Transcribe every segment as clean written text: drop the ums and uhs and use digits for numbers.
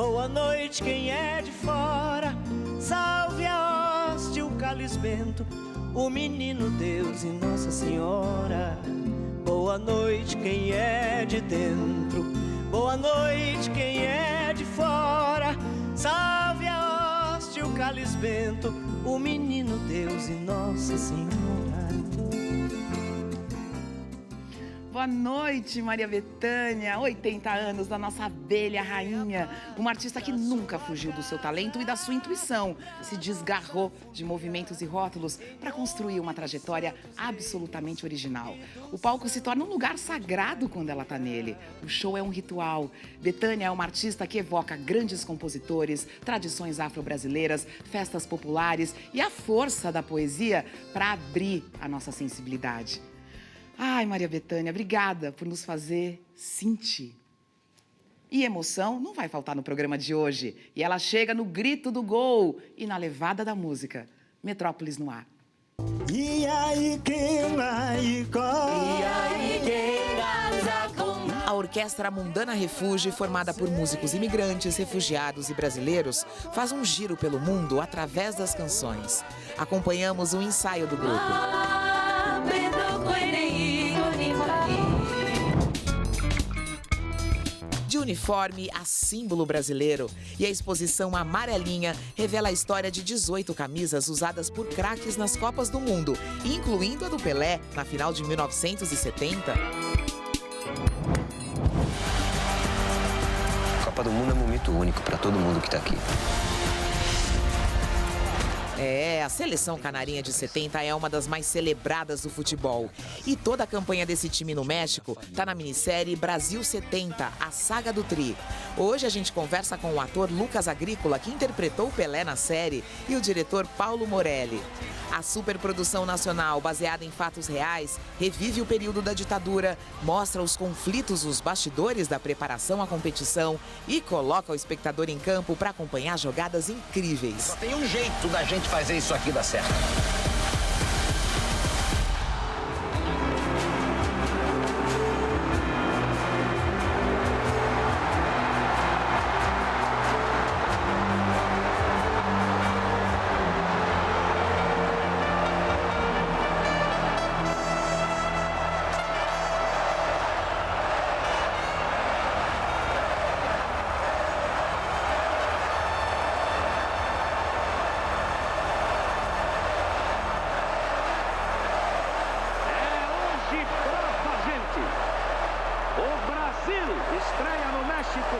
Boa noite, quem é de fora. Salve a hoste, o cálice bento, o menino Deus e Nossa Senhora. Boa noite, quem é de dentro. Boa noite, quem é de fora. Salve a hoste, o cálice bento, o menino Deus e Nossa Senhora. Boa noite, Maria Bethânia, 80 anos da nossa abelha rainha, uma artista que nunca fugiu do seu talento e da sua intuição, se desgarrou de movimentos e rótulos para construir uma trajetória absolutamente original. O palco se torna um lugar sagrado quando ela está nele, o show é um ritual. Bethânia é uma artista que evoca grandes compositores, tradições afro-brasileiras, festas populares e a força da poesia para abrir a nossa sensibilidade. Ai, Maria Bethânia, obrigada por nos fazer sentir. E emoção não vai faltar no programa de hoje. E ela chega no grito do gol e na levada da música. Metrópolis no ar. A Orquestra Mundana Refúgio, formada por músicos imigrantes, refugiados e brasileiros, faz um giro pelo mundo através das canções. Acompanhamos o ensaio do grupo. De uniforme a símbolo brasileiro, e a exposição Amarelinha revela a história de 18 camisas usadas por craques nas Copas do Mundo, incluindo a do Pelé, na final de 1970. A Copa do Mundo é um momento único para todo mundo que está aqui. É, a seleção canarinha de 70 é uma das mais celebradas do futebol. E toda a campanha desse time no México tá na minissérie Brasil 70, a saga do Tri. Hoje a gente conversa com o ator Lucas Agrícola, que interpretou o Pelé na série, e o diretor Paulo Morelli. A superprodução nacional, baseada em fatos reais, revive o período da ditadura, mostra os conflitos nos bastidores da preparação à competição e coloca o espectador em campo para acompanhar jogadas incríveis. Só tem um jeito da gente fazer isso aqui dar certo.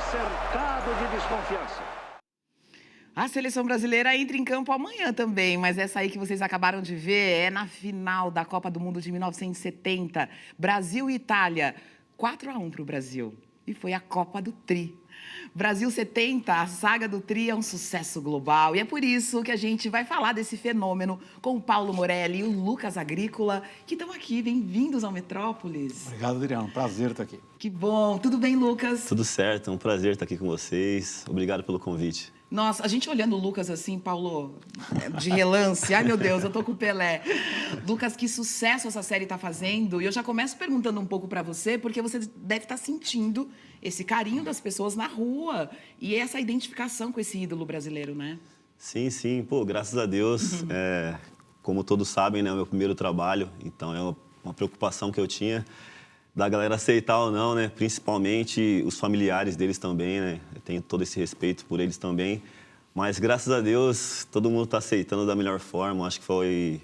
Cercado de desconfiança. A seleção brasileira entra em campo amanhã também, mas essa aí que vocês acabaram de ver é na final da Copa do Mundo de 1970. Brasil e Itália, 4-1 para o Brasil. E foi a Copa do Tri. Brasil 70, a saga do Tri é um sucesso global. E é por isso que a gente vai falar desse fenômeno com o Paulo Morelli e o Lucas Agrícola, que estão aqui. Bem-vindos ao Metrópolis. Obrigado, Adriano. Prazer estar aqui. Que bom. Tudo bem, Lucas? Tudo certo. É um prazer estar aqui com vocês. Obrigado pelo convite. Nossa, a gente olhando o Lucas assim, Paulo, de relance. Ai, meu Deus, eu tô com o Pelé. Lucas, que sucesso essa série tá fazendo. E eu já começo perguntando um pouco para você, porque você deve estar sentindo esse carinho das pessoas na rua e essa identificação com esse ídolo brasileiro, né? Sim, sim. Pô, graças a Deus. Como todos sabem, né, é o meu primeiro trabalho. Então, é uma preocupação que eu tinha da galera aceitar ou não, né? Principalmente os familiares deles também, né? Eu tenho todo esse respeito por eles também. Mas, graças a Deus, todo mundo está aceitando da melhor forma. Acho que foi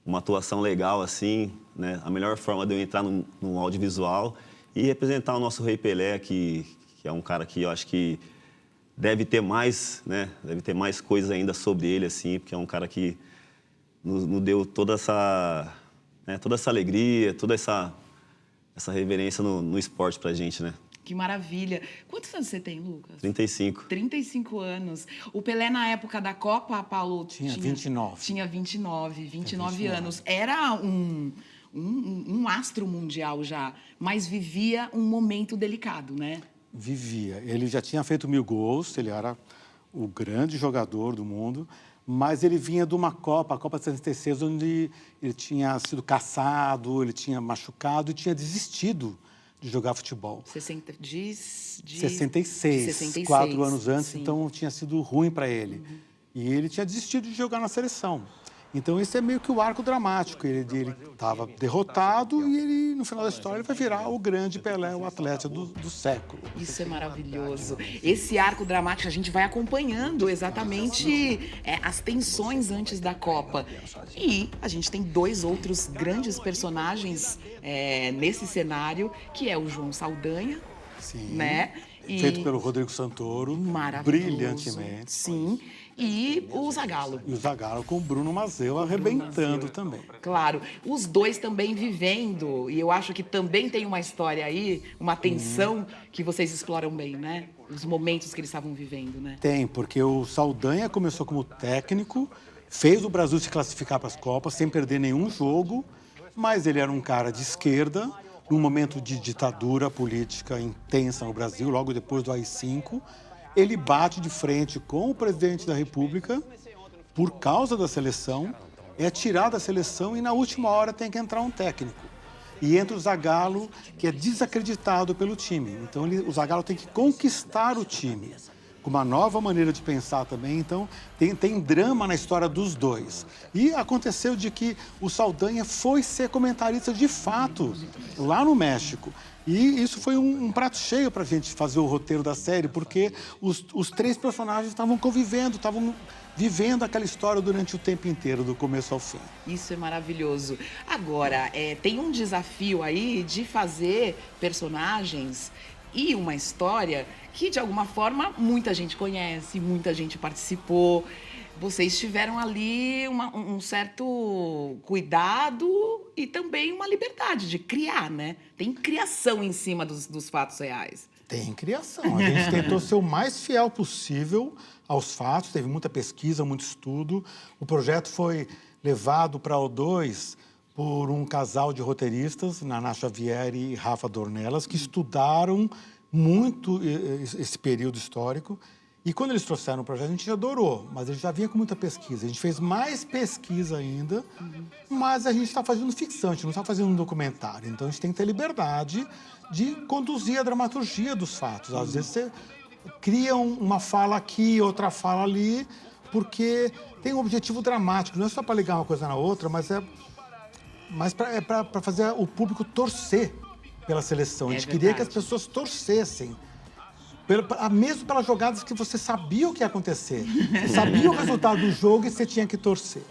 uma atuação legal, assim, né? A melhor forma de eu entrar no audiovisual e representar o nosso Rei Pelé, que é um cara que eu acho que deve ter mais, né? Deve ter mais coisas ainda sobre ele, assim, porque é um cara que nos deu toda essa, né? Toda essa alegria, toda essa reverência no esporte pra gente, né? Que maravilha. Quantos anos você tem, Lucas? 35. 35 anos. O Pelé, na época da Copa, Paulo... Tinha 29. Tinha 29 anos. Era um astro mundial já, mas vivia um momento delicado, né? Vivia. Ele já tinha feito 1000 gols, ele era o grande jogador do mundo, mas ele vinha de uma Copa, a Copa de 76, onde ele tinha sido caçado, ele tinha machucado e tinha desistido de jogar futebol. 66. 4 anos antes, sim. então tinha sido ruim para ele. E ele tinha desistido de jogar na seleção. Então, esse é meio que o arco dramático. Ele estava derrotado e ele, no final da história, ele vai virar o grande Pelé, o atleta do século. Isso é maravilhoso. Esse arco dramático, a gente vai acompanhando exatamente as tensões antes da Copa. E a gente tem 2 outros grandes personagens nesse cenário, que é o João Saldanha, Sim. né? Feito pelo Rodrigo Santoro, Maravilhoso. brilhantemente. Sim. E o Zagallo. E o Zagallo com o Bruno Mazeu arrebentando também. Claro, os 2 também vivendo, e eu acho que também tem uma história aí, uma tensão que vocês exploram bem, né? Os momentos que eles estavam vivendo, né? Tem, porque o Saldanha começou como técnico, fez o Brasil se classificar para as Copas sem perder nenhum jogo, mas ele era um cara de esquerda, num momento de ditadura política intensa no Brasil, logo depois do AI-5. Ele bate de frente com o presidente da República por causa da seleção, é tirado da seleção e na última hora tem que entrar um técnico. E entra o Zagallo, que é desacreditado pelo time. Então o Zagallo tem que conquistar o time, com uma nova maneira de pensar também. Então tem drama na história dos 2. E aconteceu de que o Saldanha foi ser comentarista de fato lá no México. E isso foi um prato cheio para a gente fazer o roteiro da série, porque os 3 personagens estavam convivendo, estavam vivendo aquela história durante o tempo inteiro, do começo ao fim. Isso é maravilhoso. Agora, tem um desafio aí de fazer personagens e uma história que, de alguma forma, muita gente conhece, muita gente participou. Vocês tiveram ali um certo cuidado e também uma liberdade de criar, né? Tem criação em cima dos fatos reais. Tem criação. A gente tentou ser o mais fiel possível aos fatos, teve muita pesquisa, muito estudo. O projeto foi levado para o O2 por um casal de roteiristas, Naná Xavier e Rafa Dornelas, que estudaram muito esse período histórico. E quando eles trouxeram o projeto, a gente adorou, mas a gente já vinha com muita pesquisa. A gente fez mais pesquisa ainda, mas a gente está fazendo ficção, a gente não está fazendo um documentário. Então, a gente tem que ter liberdade de conduzir a dramaturgia dos fatos. Às vezes, você cria uma fala aqui, outra fala ali, porque tem um objetivo dramático. Não é só para ligar uma coisa na outra, mas é para fazer o público torcer pela seleção. A gente queria que as pessoas torcessem. Mesmo pelas jogadas que você sabia o que ia acontecer. Você sabia o resultado do jogo e você tinha que torcer.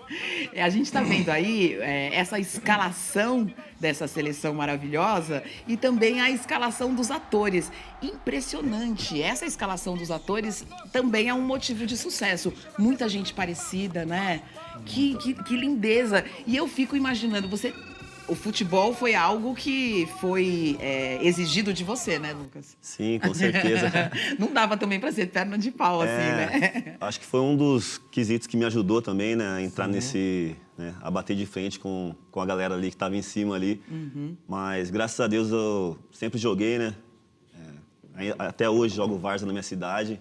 A gente está vendo aí essa escalação dessa seleção maravilhosa e também a escalação dos atores. Impressionante. Essa escalação dos atores também é um motivo de sucesso. Muita gente parecida, né? Que lindeza. E eu fico imaginando, o futebol foi algo que foi exigido de você, né, Lucas? Sim, com certeza. Não dava também para ser perna de pau, assim, né? Acho que foi um dos quesitos que me ajudou também, né, a entrar nesse, né, a bater de frente com a galera ali que estava em cima ali. Mas, graças a Deus, eu sempre joguei, né? Até hoje jogo várzea na minha cidade.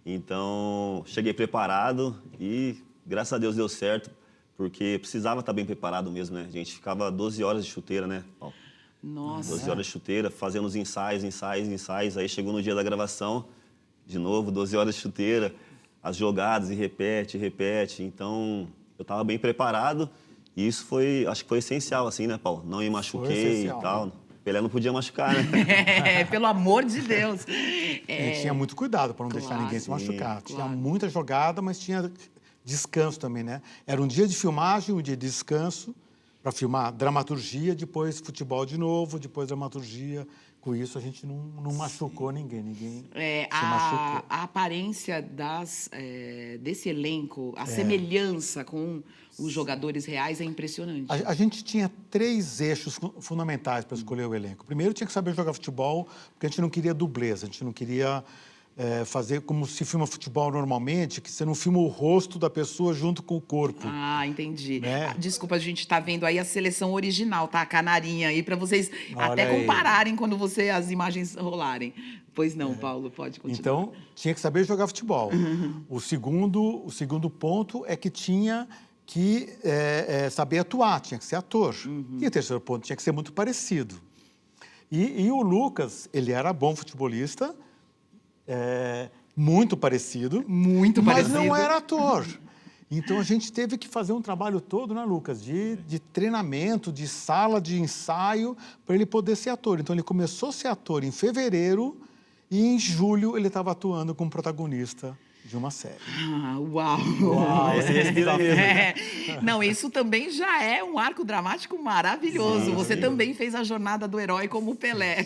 Então, cheguei preparado e, graças a Deus, deu certo. Porque precisava estar bem preparado mesmo, né? A gente ficava 12 horas de chuteira, né, Paulo? Nossa. 12 horas de chuteira, fazendo os ensaios. Aí chegou no dia da gravação, de novo, 12 horas de chuteira, as jogadas e repete. Então, eu estava bem preparado e isso acho que foi essencial, assim, né, Paulo? Não me machuquei e tal. Pelé não podia machucar, né? Pelo amor de Deus. E tinha muito cuidado para não deixar ninguém se machucar. Tinha muita jogada, mas tinha descanso também, né? Era um dia de filmagem, um dia de descanso para filmar dramaturgia, depois futebol de novo, depois dramaturgia. Com isso, a gente não machucou ninguém se machucou. A aparência desse elenco, a semelhança com os jogadores reais é impressionante. A gente tinha 3 eixos fundamentais para escolher o elenco. Primeiro, tinha que saber jogar futebol, porque a gente não queria dublês, a gente não queria fazer como se filma futebol normalmente, que você não filma o rosto da pessoa junto com o corpo. Ah, entendi. Né? Desculpa, a gente tá vendo aí a seleção original, tá? A canarinha aí, para vocês até compararem quando as imagens rolarem. Pois não, Paulo, pode continuar. Então, tinha que saber jogar futebol. O segundo ponto é que tinha que saber atuar, tinha que ser ator. E o terceiro ponto, tinha que ser muito parecido. E o Lucas, ele era bom futebolista, muito parecido. Muito mas parecido. não era ator. Então, a gente teve que fazer um trabalho todo, né, Lucas? De treinamento, de sala de ensaio, para ele poder ser ator. Então, ele começou a ser ator em fevereiro e em julho ele estava atuando como protagonista de uma série. Ah, uau! Esse respira mesmo. Não, isso também já é um arco dramático maravilhoso. Sim, Você sim. também fez a jornada do herói como o Pelé.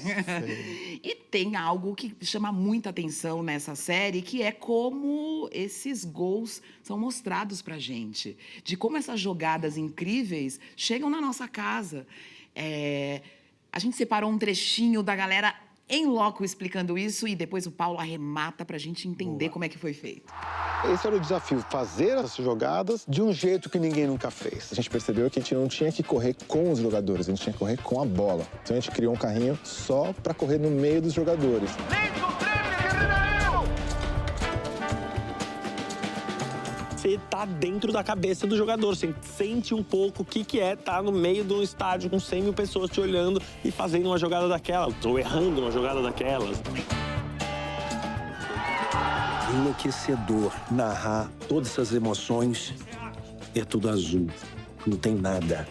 E tem algo que chama muita atenção nessa série, que é como esses gols são mostrados pra gente. De como essas jogadas incríveis chegam na nossa casa. A gente separou um trechinho da galera em loco explicando isso e depois o Paulo arremata pra gente entender como é que foi feito. Esse era o desafio, fazer as jogadas de um jeito que ninguém nunca fez. A gente percebeu que a gente não tinha que correr com os jogadores, a gente tinha que correr com a bola. Então a gente criou um carrinho só para correr no meio dos jogadores. Você tá dentro da cabeça do jogador, você sente um pouco o que é estar no meio de um estádio com 100 mil pessoas te olhando e fazendo uma jogada daquela, ou errando uma jogada daquelas. Enlouquecedor narrar todas essas emoções. É tudo azul, não tem nada.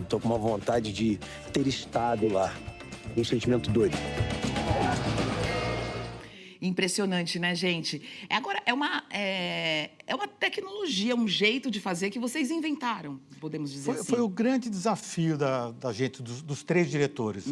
Estou com uma vontade de ter estado lá, um sentimento doido. Impressionante, né, gente? Agora, é uma tecnologia, um jeito de fazer que vocês inventaram, podemos dizer assim. Foi o grande desafio da gente, dos três diretores.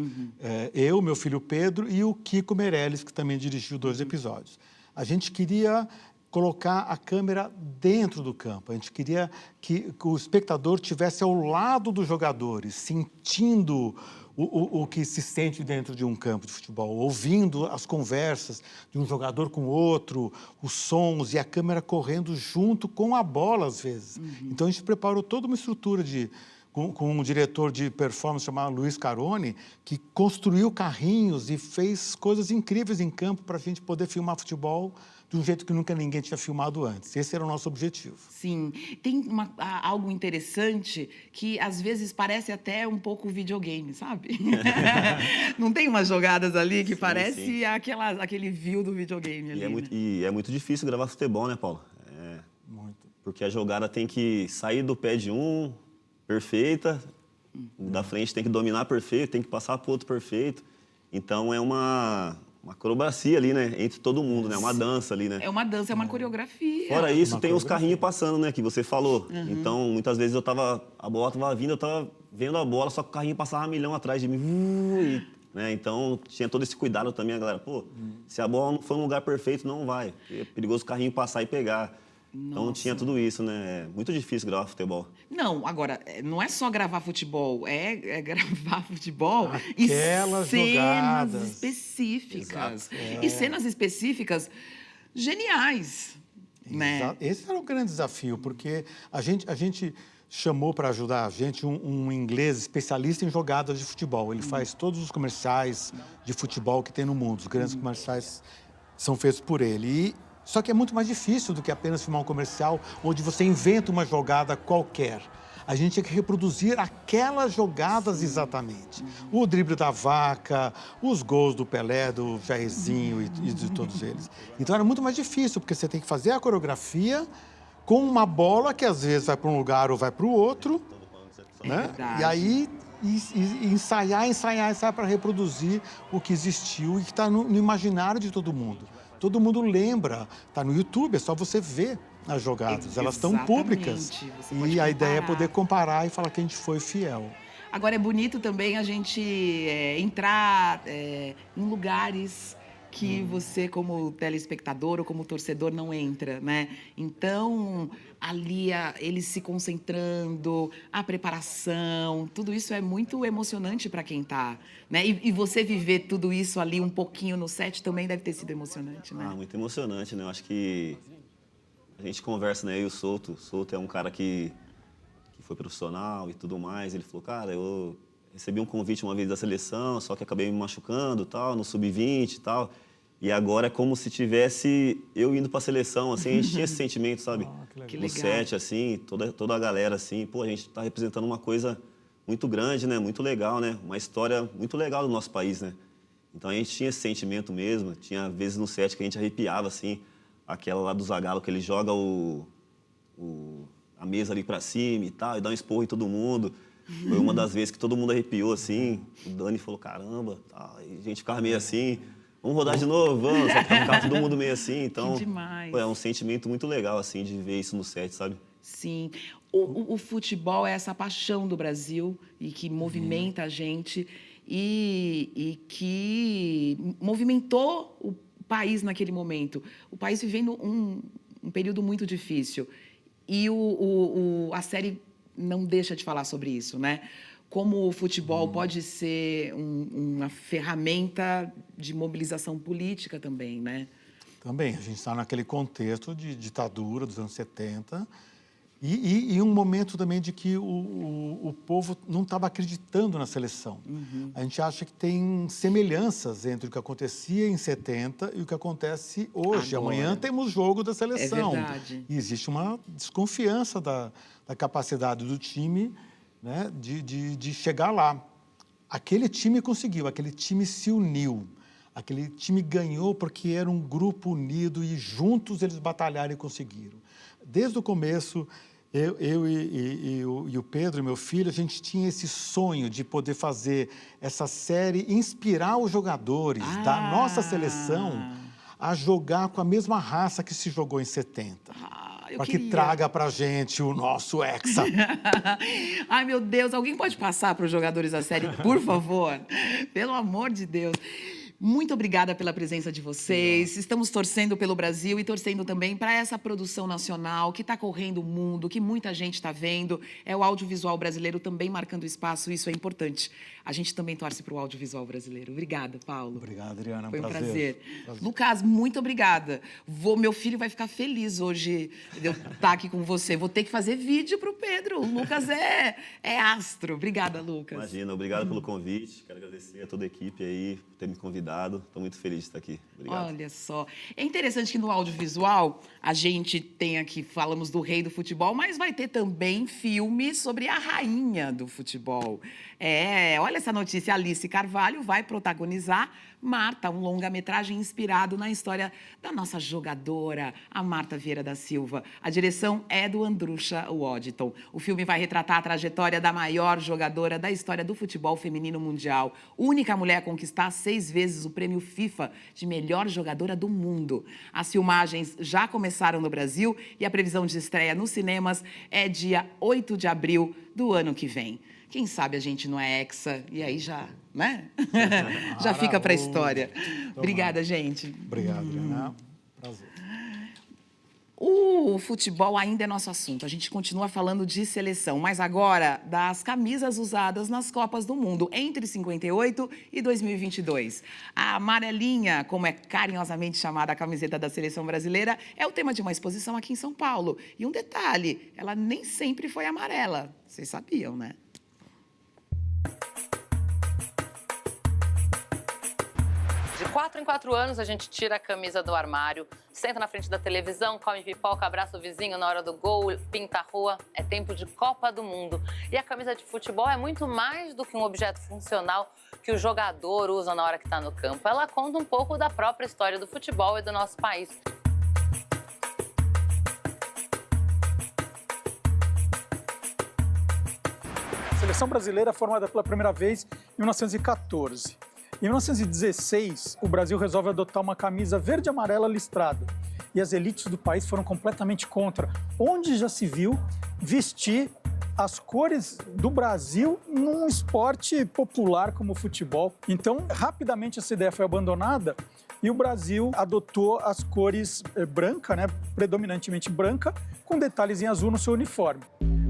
Eu, meu filho Pedro e o Kiko Meirelles, que também dirigiu 2 episódios. A gente queria colocar a câmera dentro do campo. A gente queria que o espectador estivesse ao lado dos jogadores, sentindo o que se sente dentro de um campo de futebol, ouvindo as conversas de um jogador com o outro, os sons e a câmera correndo junto com a bola, às vezes. Então, a gente preparou toda uma estrutura com um diretor de performance chamado Luiz Caroni, que construiu carrinhos e fez coisas incríveis em campo para a gente poder filmar futebol de um jeito que nunca ninguém tinha filmado antes. Esse era o nosso objetivo. Sim. Tem algo interessante que, às vezes, parece até um pouco videogame, sabe? Não tem umas jogadas ali que parece aquele view do videogame ali, E é muito difícil gravar futebol, né, Paulo? Muito. Porque a jogada tem que sair do pé de um, perfeita, o da frente tem que dominar perfeito, tem que passar para o outro perfeito. Então, é uma acrobacia ali, né? Entre todo mundo, né? Uma dança ali, né? É uma dança, é uma coreografia. Fora isso, tem os carrinhos passando, né? Que você falou. Então, muitas vezes a bola tava vindo, eu tava vendo a bola, só que o carrinho passava 1 milhão atrás de mim. Né? Então, tinha todo esse cuidado também, a galera. Pô, se a bola não for no lugar perfeito, não vai. É perigoso o carrinho passar e pegar. Então, tinha tudo isso, né? É muito difícil gravar futebol. Não, agora, não é só gravar futebol, é gravar futebol Aquelas e cenas jogadas. específicas. E cenas específicas geniais, né? Esse era o grande desafio, porque a gente chamou para ajudar a gente um inglês especialista em jogadas de futebol. Ele faz todos os comerciais de futebol que tem no mundo. Os grandes comerciais são feitos por ele. Só que é muito mais difícil do que apenas filmar um comercial onde você inventa uma jogada qualquer. A gente tinha que reproduzir aquelas jogadas exatamente. O drible da Vaca, os gols do Pelé, do Jairzinho e de todos eles. Então era muito mais difícil, porque você tem que fazer a coreografia com uma bola que às vezes vai para um lugar ou vai para o outro. Né? Verdade. E aí ensaiar para reproduzir o que existiu e que está no imaginário de todo mundo. Todo mundo lembra, está no YouTube, é só você ver as jogadas. Elas estão públicas. Você pode E a ideia é comparar. poder comparar e falar que a gente foi fiel. Agora, é bonito também a gente entrar em lugares que você, como telespectador ou como torcedor, não entra, né? Então, ali, eles se concentrando, a preparação, tudo isso é muito emocionante para quem tá, né? E você viver tudo isso ali um pouquinho no set também deve ter sido emocionante, né? Muito emocionante, né? Eu acho que a gente conversa, né? Eu e o Souto. O Souto é um cara que foi profissional e tudo mais. Ele falou, cara, eu recebi um convite uma vez da seleção, só que acabei me machucando, tal, no sub-20 e tal. E agora é como se tivesse eu indo para a seleção, assim, a gente tinha esse sentimento, sabe? Que No legal. set, assim, toda a galera, assim, pô, a gente está representando uma coisa muito grande, né? Muito legal, né? Uma história muito legal do nosso país, né? Então a gente tinha esse sentimento mesmo. Tinha vezes no set que a gente arrepiava, assim, aquela lá do Zagallo, que ele joga a mesa ali pra cima e tal, e dá um esporro em todo mundo. Foi uma das vezes que todo mundo arrepiou, assim. O Dani falou, caramba, tá. E a gente ficava meio assim, vamos rodar de novo, vamos. Só ficava todo mundo meio assim, então... Que demais. Pô, é um sentimento muito legal, assim, de ver isso no set, sabe? Sim. O futebol é essa paixão do Brasil e que movimenta a gente e que movimentou o país naquele momento. O país vivendo um período muito difícil. E a série não deixa de falar sobre isso, né? Como o futebol pode ser uma ferramenta de mobilização política também, né? Também, a gente está naquele contexto de ditadura dos anos 70 e um momento também de que o povo não estava acreditando na seleção. A gente acha que tem semelhanças entre o que acontecia em 70 e o que acontece hoje. Agora. Amanhã temos jogo da seleção. É verdade. E existe uma desconfiança da capacidade do time, né, de chegar lá. Aquele time conseguiu, aquele time se uniu. Aquele time ganhou porque era um grupo unido e juntos eles batalharam e conseguiram. Desde o começo, eu e o Pedro, meu filho, a gente tinha esse sonho de poder fazer essa série, inspirar os jogadores da nossa seleção a jogar com a mesma raça que se jogou em 70. Para que traga para a gente o nosso Hexa. Ai, meu Deus, alguém pode passar para os jogadores da série, por favor? Pelo amor de Deus. Muito obrigada pela presença de vocês. Estamos torcendo pelo Brasil e torcendo também para essa produção nacional que está correndo o mundo, que muita gente está vendo. É o audiovisual brasileiro também marcando espaço, isso é importante. A gente também torce para o audiovisual brasileiro. Obrigada, Paulo. Obrigado, Adriana. Foi um prazer. Lucas, muito obrigada. Meu filho vai ficar feliz hoje de eu estar aqui com você. Vou ter que fazer vídeo para o Pedro. O Lucas é astro. Obrigada, Lucas. Imagina, obrigado pelo convite. Quero agradecer a toda a equipe aí por ter me convidado. Estou muito feliz de estar aqui. Obrigado. Olha só. É interessante que no audiovisual a gente tem aqui, falamos do rei do futebol, mas vai ter também filme sobre a rainha do futebol. Olha essa notícia, Alice Carvalho vai protagonizar Marta, um longa-metragem inspirado na história da nossa jogadora, a Marta Vieira da Silva. A direção é do Andrusha Waddington. O filme vai retratar a trajetória da maior jogadora da história do futebol feminino mundial, única mulher a conquistar 6 vezes o prêmio FIFA de melhor jogadora do mundo. As filmagens já começaram no Brasil e a previsão de estreia nos cinemas é dia 8 de abril do ano que vem. Quem sabe a gente não é Hexa e aí já, né? Já fica para a história. Obrigada, gente. Obrigado, Adriana. Prazer. O futebol ainda é nosso assunto. A gente continua falando de seleção, mas agora das camisas usadas nas Copas do Mundo entre 58 e 2022. A amarelinha, como é carinhosamente chamada a camiseta da seleção brasileira, é o tema de uma exposição aqui em São Paulo. E um detalhe, ela nem sempre foi amarela. Vocês sabiam, né? De 4 em 4 anos, a gente tira a camisa do armário, senta na frente da televisão, come pipoca, abraça o vizinho na hora do gol, pinta a rua. É tempo de Copa do Mundo. E a camisa de futebol é muito mais do que um objeto funcional que o jogador usa na hora que está no campo. Ela conta um pouco da própria história do futebol e do nosso país. A seleção brasileira é formada pela primeira vez em 1914. Em 1916, o Brasil resolve adotar uma camisa verde e amarela listrada. E as elites do país foram completamente contra. Onde já se viu vestir as cores do Brasil num esporte popular como o futebol? Então, rapidamente essa ideia foi abandonada e o Brasil adotou as cores branca, né, predominantemente branca, com detalhes em azul no seu uniforme.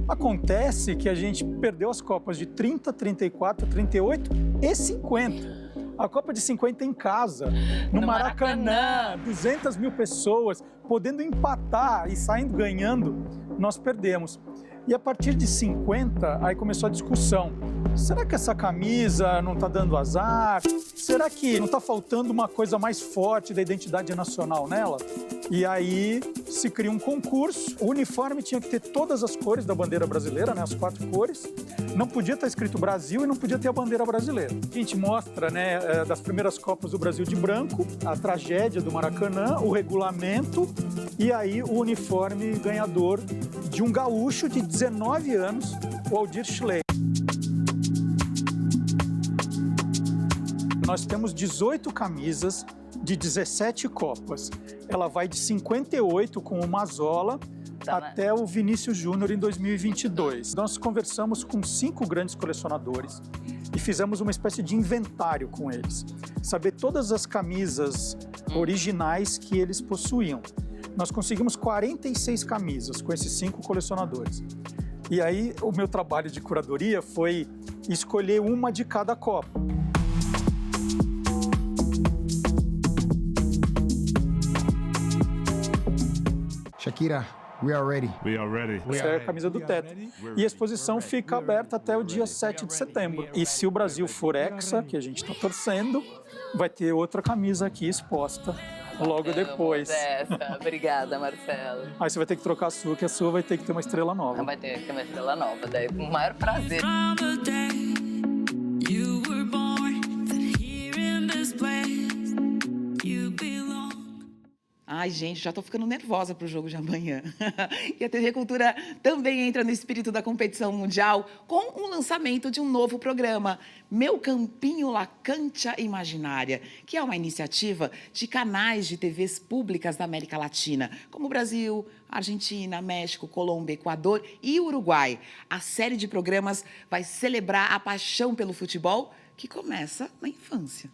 Acontece que a gente perdeu as Copas de 30, 34, 38 e 50. A Copa de 50 em casa, no Maracanã, 200 mil pessoas, podendo empatar e saindo ganhando, nós perdemos. E a partir de 50, aí começou a discussão. Será que essa camisa não está dando azar? Será que não está faltando uma coisa mais forte da identidade nacional nela? E aí se cria um concurso, o uniforme tinha que ter todas as cores da bandeira brasileira, né, as 4 cores, não podia estar escrito Brasil e não podia ter a bandeira brasileira. A gente mostra, né, das primeiras Copas do Brasil de branco, a tragédia do Maracanã, o regulamento e aí o uniforme ganhador de um gaúcho de 19 anos, o Aldir Schleyer. Nós temos 18 camisas de 17 Copas. Ela vai de 58 com o Mazzola até o Vinícius Júnior em 2022. Nós conversamos com 5 grandes colecionadores e fizemos uma espécie de inventário com eles. Saber todas as camisas originais que eles possuíam. Nós conseguimos 46 camisas com esses 5 colecionadores. E aí o meu trabalho de curadoria foi escolher uma de cada Copa. Shakira, we are ready. We are ready. Essa é a camisa do Tetra. E a exposição fica aberta até o dia 7 de setembro. E se o Brasil for hexa, que a gente está torcendo, vai ter outra camisa aqui exposta logo depois. Obrigada, Marcelo. Aí você vai ter que trocar a sua, que a sua vai ter que ter uma estrela nova. Vai ter que ter uma estrela nova, daí com o maior prazer. Ai, gente, já tô ficando nervosa pro jogo de amanhã. E a TV Cultura também entra no espírito da competição mundial com o lançamento de um novo programa, Meu Campinho La Cancha Imaginária, que é uma iniciativa de canais de TVs públicas da América Latina, como Brasil, Argentina, México, Colômbia, Equador e Uruguai. A série de programas vai celebrar a paixão pelo futebol que começa na infância.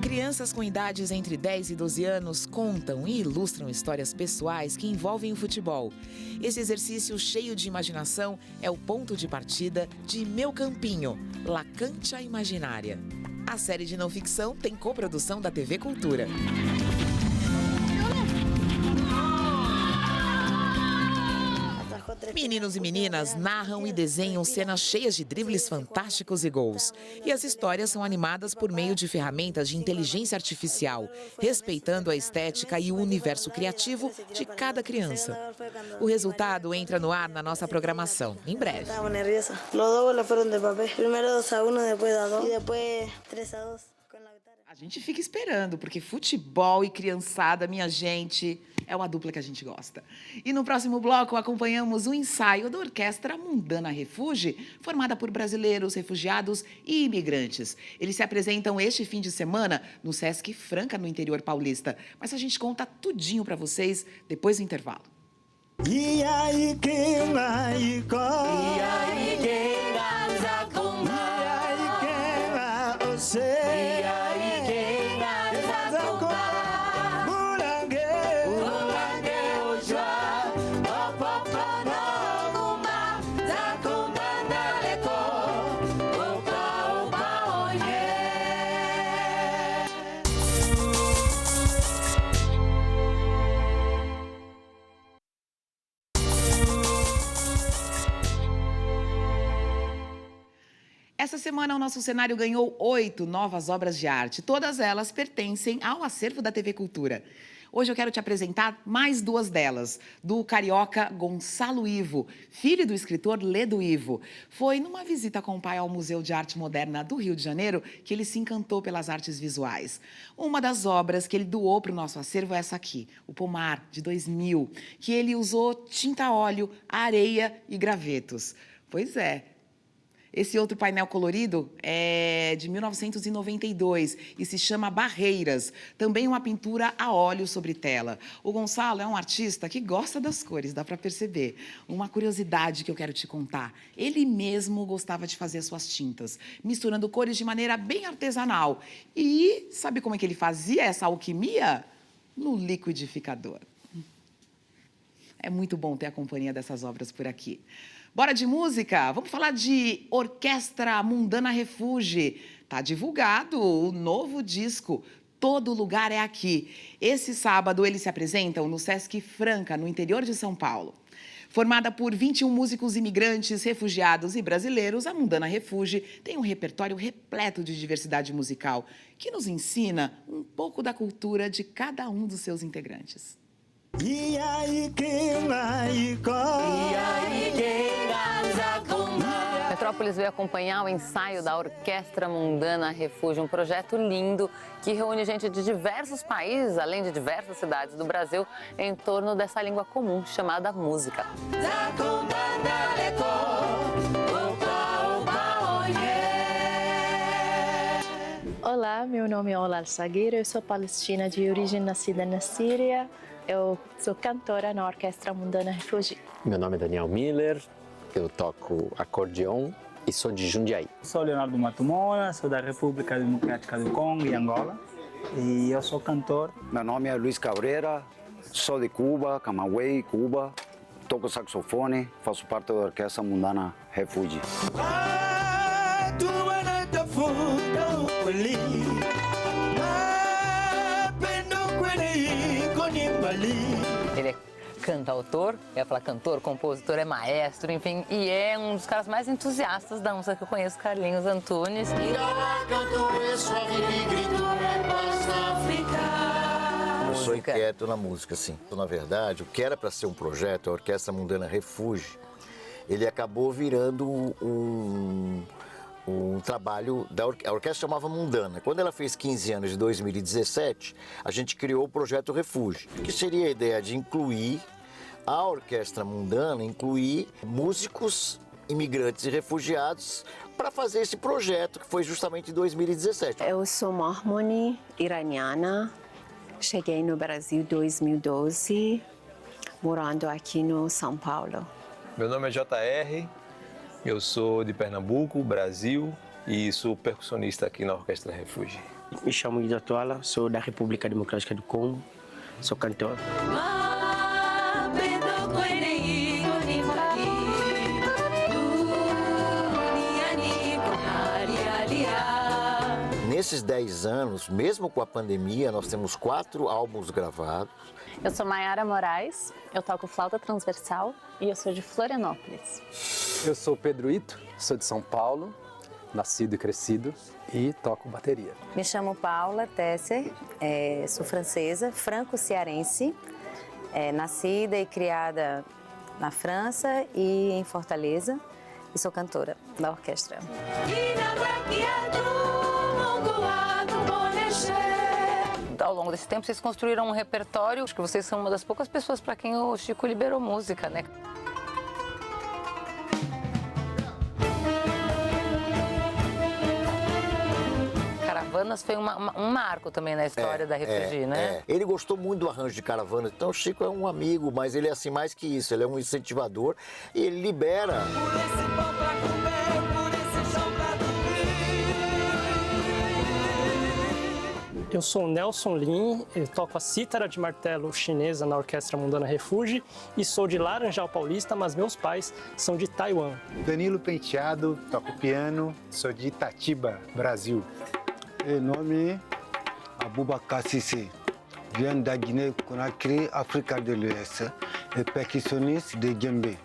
Crianças com idades entre 10 e 12 anos contam e ilustram histórias pessoais que envolvem o futebol. Esse exercício cheio de imaginação é o ponto de partida de Meu Campinho, La Cancha Imaginária. A série de não ficção tem coprodução da TV Cultura. Meninos e meninas narram e desenham cenas cheias de dribles fantásticos e gols. E as histórias são animadas por meio de ferramentas de inteligência artificial, respeitando a estética e o universo criativo de cada criança. O resultado entra no ar na nossa programação, em breve. A gente fica esperando, porque futebol e criançada, minha gente, é uma dupla que a gente gosta. E no próximo bloco acompanhamos o ensaio da Orquestra Mundana Refuge, formada por brasileiros, refugiados e imigrantes. Eles se apresentam este fim de semana no Sesc Franca, no interior paulista. Mas a gente conta tudinho para vocês depois do intervalo. E aí quem vai e aí quem dança com e aí quem vai você. Essa semana, o nosso cenário ganhou 8 novas obras de arte. Todas elas pertencem ao acervo da TV Cultura. Hoje eu quero te apresentar mais 2 delas, do carioca Gonçalo Ivo, filho do escritor Ledo Ivo. Foi numa visita com o pai ao Museu de Arte Moderna do Rio de Janeiro que ele se encantou pelas artes visuais. Uma das obras que ele doou para o nosso acervo é essa aqui, o Pomar, de 2000, que ele usou tinta a óleo, areia e gravetos. Pois é. Esse outro painel colorido é de 1992 e se chama Barreiras, também uma pintura a óleo sobre tela. O Gonçalo é um artista que gosta das cores, dá para perceber. Uma curiosidade que eu quero te contar, ele mesmo gostava de fazer as suas tintas, misturando cores de maneira bem artesanal. E sabe como é que ele fazia essa alquimia? No liquidificador. É muito bom ter a companhia dessas obras por aqui. Bora de música? Vamos falar de Orquestra Mundana Refuge. Tá divulgado o novo disco, Todo Lugar é Aqui. Esse sábado eles se apresentam no Sesc Franca, no interior de São Paulo. Formada por 21 músicos imigrantes, refugiados e brasileiros, a Mundana Refuge tem um repertório repleto de diversidade musical, que nos ensina um pouco da cultura de cada um dos seus integrantes. Metrópolis veio acompanhar o ensaio da Orquestra Mundana Refuge, um projeto lindo que reúne gente de diversos países, além de diversas cidades do Brasil, em torno dessa língua comum chamada música. Olá, meu nome é Ola Sagueiro, eu sou palestina de origem nascida na Síria. Eu sou cantora na Orquestra Mundana Refuge. Meu nome é Daniel Miller, eu toco acordeon e sou de Jundiaí. Sou Leonardo Matumora, sou da República Democrática do Congo e Angola e eu sou cantor. Meu nome é Luiz Cabreira, sou de Cuba, Camagüey, Cuba. Toco saxofone, faço parte da Orquestra Mundana Refuge. Ele é cantautor, eu ia falar cantor, compositor, é maestro, enfim, e é um dos caras mais entusiastas da música que eu conheço, Carlinhos Antunes. Eu sou inquieto na música, sim. Na verdade, o que era para ser um projeto, a Orquestra Mundana Refuge, ele acabou virando um trabalho a orquestra chamava Mundana. Quando ela fez 15 anos, em 2017, a gente criou o projeto Refúgio, que seria a ideia de incluir a Orquestra Mundana, incluir músicos imigrantes e refugiados para fazer esse projeto, que foi justamente em 2017. Eu sou mormone iraniana, cheguei no Brasil em 2012, morando aqui no São Paulo. Meu nome é JR. Eu sou de Pernambuco, Brasil, e sou percussionista aqui na Orquestra Refuge. Me chamo Guido Toala, sou da República Democrática do Congo, sou cantor. Nesses 10 anos, mesmo com a pandemia, nós temos 4 álbuns gravados. Eu sou Maiara Moraes, eu toco flauta transversal e eu sou de Florianópolis. Eu sou Pedro Ito, sou de São Paulo, nascido e crescido, e toco bateria. Me chamo Paula Tesser, sou francesa, franco-cearense, nascida e criada na França e em Fortaleza, e sou cantora da orquestra. Ao longo desse tempo, vocês construíram um repertório. Acho que vocês são uma das poucas pessoas para quem o Chico liberou música, né? Caravanas foi um marco também na história da Refugi, né? Ele gostou muito do arranjo de Caravanas. Então, o Chico é um amigo, mas ele é assim mais que isso. Ele é um incentivador e ele libera. Eu sou o Nelson Lin, eu toco a cítara de martelo chinesa na Orquestra Mundana Refuge e sou de Laranjal Paulista, mas meus pais são de Taiwan. Danilo Penteado, toco piano, sou de Itatiba, Brasil. Meu nome é Abubakar Sissi, venho da Guiné-Conakry, África do L'Ouest, e percussionista de djembé,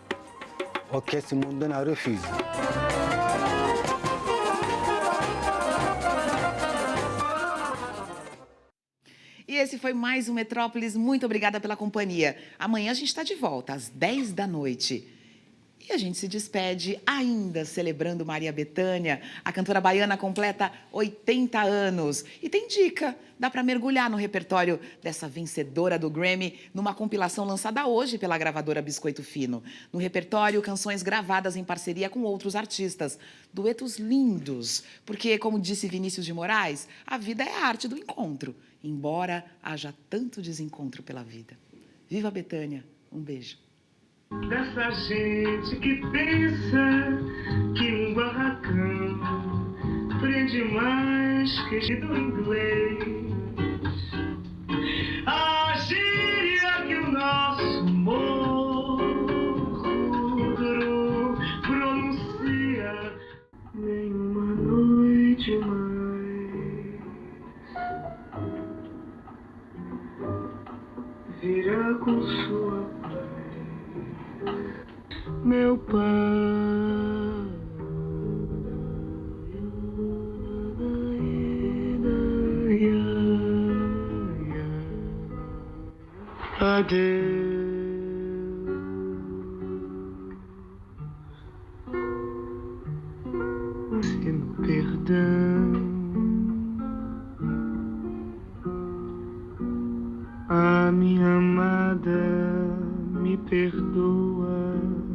Orquestra Mundana Refuge. E esse foi mais um Metrópolis. Muito obrigada pela companhia. Amanhã a gente está de volta, às 10 da noite. E a gente se despede ainda celebrando Maria Bethânia. A cantora baiana completa 80 anos. E tem dica, dá para mergulhar no repertório dessa vencedora do Grammy numa compilação lançada hoje pela gravadora Biscoito Fino. No repertório, canções gravadas em parceria com outros artistas. Duetos lindos, porque, como disse Vinícius de Moraes, a vida é a arte do encontro, embora haja tanto desencontro pela vida. Viva Bethânia! Um beijo. Dessa gente que pensa que um barracão prende mais que do inglês. A gíria que o nosso morro pronuncia. Nenhuma noite mais virá com sua paz. meu pai. Adeus, se no perdão a minha amada me perdoa.